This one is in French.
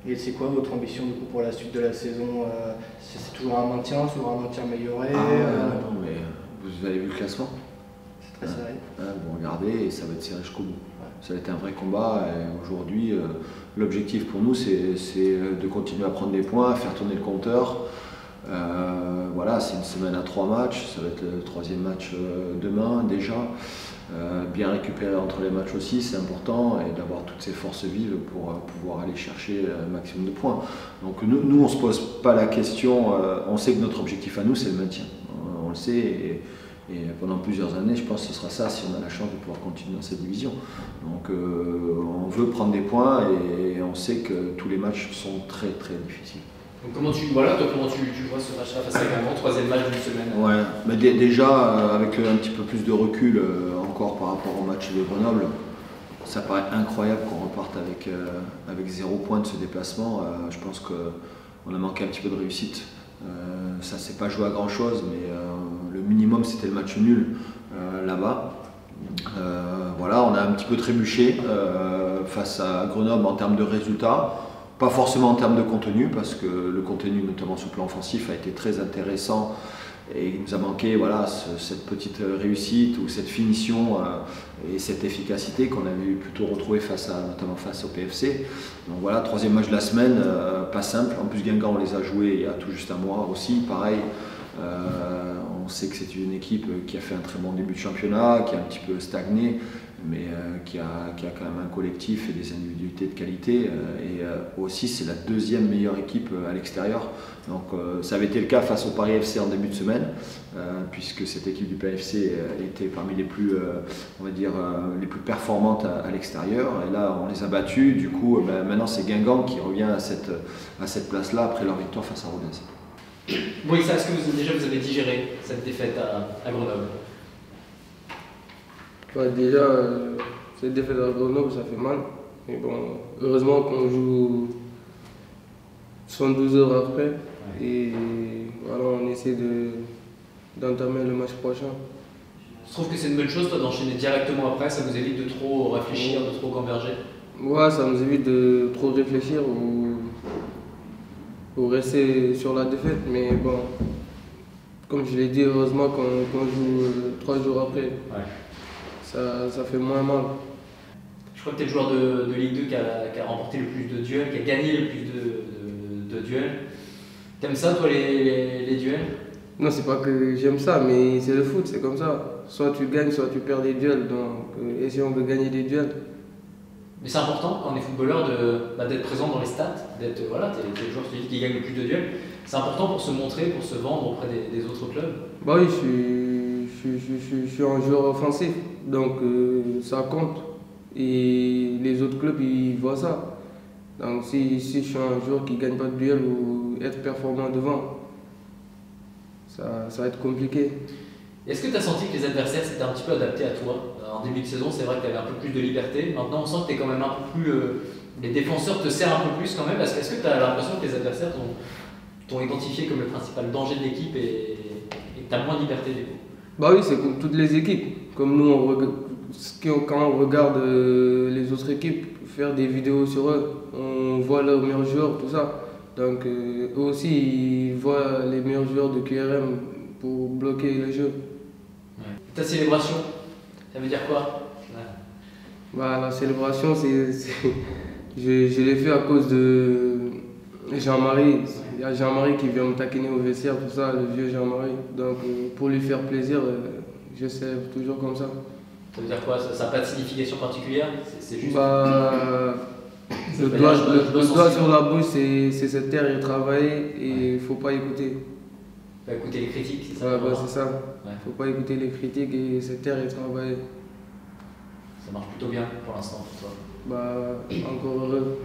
Et c'est quoi votre ambition du coup pour la suite de la saison? C'est toujours un maintien amélioré? Non, mais vous avez vu le classement? C'est très serré. Vous regardez et ça va être serré jusqu'au bout. Ouais. Ça va être un vrai combat. Et aujourd'hui, l'objectif pour nous, c'est de continuer à prendre des points, à faire tourner le compteur. Voilà, c'est une semaine à 3 matchs. Ça va être le 3e match demain déjà. Bien récupérer entre les matchs aussi, c'est important, et d'avoir toutes ces forces vives pour pouvoir aller chercher un maximum de points. Donc nous on ne se pose pas la question, on sait que notre objectif à nous c'est le maintien, on le sait, et pendant plusieurs années je pense que ce sera ça si on a la chance de pouvoir continuer dans cette division. Donc on veut prendre des points et on sait que tous les matchs sont très très difficiles. Donc comment tu vois ce match-là face à Guingamp, 3e match d'une semaine? Ouais, mais déjà avec un petit peu plus de recul encore par rapport au match de Grenoble, ça paraît incroyable qu'on reparte avec 0 point de ce déplacement. Je pense qu'on a manqué un petit peu de réussite. Ça s'est pas joué à grand chose, mais le minimum c'était le match nul là-bas. Voilà, on a un petit peu trébuché face à Grenoble en termes de résultats. Pas forcément en termes de contenu, parce que le contenu, notamment sur le plan offensif, a été très intéressant et il nous a manqué voilà, cette petite réussite ou cette finition et cette efficacité qu'on avait plutôt retrouvée notamment face au PFC. Donc voilà, 3e match de la semaine, pas simple. En plus, Guingamp, on les a joués il y a tout juste un mois aussi, pareil. On sait que c'est une équipe qui a fait un très bon début de championnat, qui a un petit peu stagné, mais qui a quand même un collectif et des individualités de qualité. Et aussi, c'est la 2e meilleure équipe à l'extérieur. Donc ça avait été le cas face au Paris FC en début de semaine, puisque cette équipe du PFC était parmi les plus, on va dire, les plus performantes à l'extérieur. Et là, on les a battus. Du coup, maintenant, c'est Guingamp qui revient à cette place-là après leur victoire face à Rodez. Oui, ça, est-ce que vous avez digéré cette défaite à Grenoble? Ouais, déjà, cette défaite à Grenoble, ça fait mal. Mais bon, heureusement qu'on joue 72 heures après. Ouais. Et voilà, on essaie d'entamer le match prochain. Je trouve que c'est une bonne chose, toi, d'enchaîner directement après. Ça vous évite de trop réfléchir, de trop gamberger? Ouais, ça nous évite de trop réfléchir ou rester sur la défaite. Mais bon, comme je l'ai dit, heureusement qu'on joue 3 jours après. Ouais. Ça fait moins mal. Je crois que tu es le joueur de Ligue 2 qui a remporté le plus de duels, qui a gagné le plus de duels. T'aimes ça, toi, les duels? Non, c'est pas que j'aime ça, mais c'est le foot, c'est comme ça. Soit tu gagnes, soit tu perds des duels. Donc, essayons de gagner des duels. Mais c'est important, quand on est footballeur, d'être présent dans les stats, d'être, voilà, t'es le joueur qui gagne le plus de duels. C'est important pour se montrer, pour se vendre auprès des autres clubs? Bah oui, je suis un joueur offensif, donc ça compte. Et les autres clubs, ils voient ça. Donc si je suis un joueur qui ne gagne pas de duel ou être performant devant, ça va être compliqué. Est-ce que tu as senti que les adversaires s'étaient un petit peu adaptés à toi? En début de saison, c'est vrai que tu avais un peu plus de liberté. Maintenant, on sent que tu es quand même un peu plus... les défenseurs te serrent un peu plus quand même. Est-ce que tu as l'impression que les adversaires t'ont identifié comme le principal danger de l'équipe et que tu as moins de liberté du coup? Bah oui, c'est comme toutes les équipes. Comme nous, quand on regarde les autres équipes faire des vidéos sur eux, on voit leurs meilleurs joueurs, tout ça. Donc eux aussi, ils voient les meilleurs joueurs de QRM pour bloquer le jeu. Ouais. Ta célébration, ça veut dire quoi? Bah, la célébration, je l'ai fait à cause de Jean-Marie. Il y a Jean-Marie qui vient me taquiner au vestiaire, tout ça, le vieux Jean-Marie. Donc pour lui faire plaisir, je célèbre toujours comme ça. Ça veut dire quoi? Ça n'a pas de signification particulière? C'est juste... Le doigt sur la bouche, c'est se taire et travailler, et il ne faut pas écouter. Faut écouter les critiques, c'est ça? Ouais, bah, c'est ça. Il ne faut pas écouter les critiques et se taire et travailler. Ça marche plutôt bien pour l'instant pour toi? Bah, encore heureux.